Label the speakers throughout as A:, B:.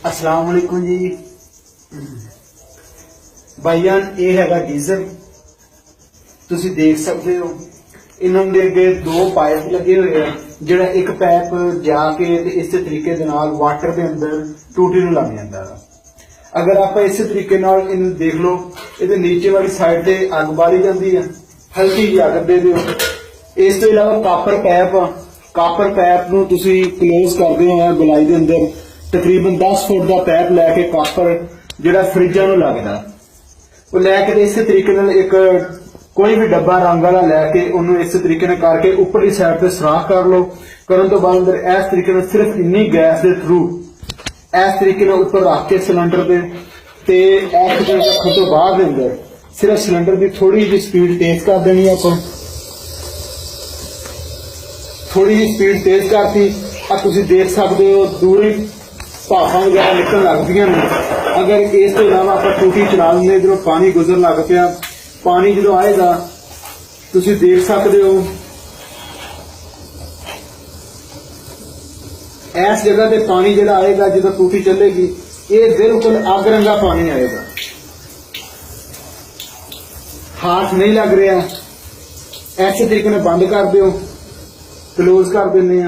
A: अस्सलाम वालेकुम जी भाईजान, ये हैगा गीजर। तुसी देख सकते हो इन्हों दे अगे दो पाइप लगे हुए हैं। जिहड़ा एक पाइप जाके इस तरीके दे नाल वाटर के अंदर टूटी नूं लग जांदा है। अगर आप इस तरीके नाल इन्हूं देख लो, इहदे नीचे वाली साइड ते अग बाली जाती है, हल्की जी अग दे दिओ। इस तो इलावा कापर पैप नूं तुसी क्लोज करदे हो गुलाई दे अंदर तकरीबन 10 फुट का पैप लैके कापर जिहड़ा फ्रिजां नूं लगदा वो लैके इस तरीके नाल एक कोई भी डब्बा रंग वाला लैके उन्होंने इस तरीके नाल करके उपरली साइड पे सुराख कर लो। करन तो बाद अंदर इस तरीके नाल सिर्फ इन्नी गैस के थ्रू इस तरीके नाल ऊपर रख के सिलेंडर पे रखने तो बाद अंदर सिर्फ सिलेंडर की थोड़ी जी स्पीड तेज कर देनी है। थोड़ी जी स्पीड तेज करती तुम देख सकते हो दूरी भाफा वगैरह निकल लगदियां ने। अगर इस तो इलावा आप टूटी चला लेंगे, जो पानी गुजर लग पिया, पानी जो आएगा तुम देख सकते हो इस जगह पे पानी जो आएगा जो टूटी चलेगी ये बिल्कुल अग रंगा पानी आएगा। हाथ नहीं लग रहा, ऐसे तरीके में बंद कर दो, क्लोज कर देने।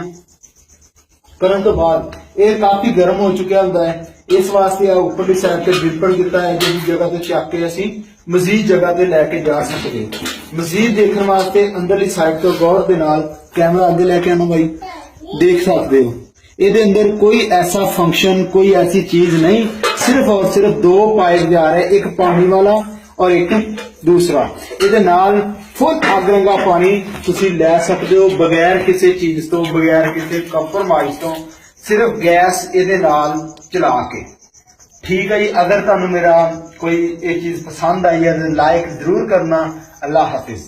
A: करन तो बाद ये काफी गर्म हो चुका होता है, इस वास्ते ऊपर की साइड से डिपन दिता है जिस जगह से चक के असी मजीद जगह पे लैके जा सकते। मजीद देखने वास्ते अंदरली साइड तो गौर के नाल कैमरा अगे लैके आना भाई, देख सकते हो ये अंदर कोई ऐसा फंक्शन कोई ऐसी चीज नहीं, सिर्फ और सिर्फ दो पाइप जा रहे, एक पानी वाला और एक दूसरा। ये नाल फुल अग रंगा पानी तुसी लै सकते हो बगैर किसी चीज तो, बगैर किसी कंप्रोमाइज तो, सिर्फ गैस ये नाल चला के। ठीक है जी, अगर तुहानू मेरा कोई ये चीज पसंद आई है तो लाइक जरूर करना। अल्लाह हाफिज।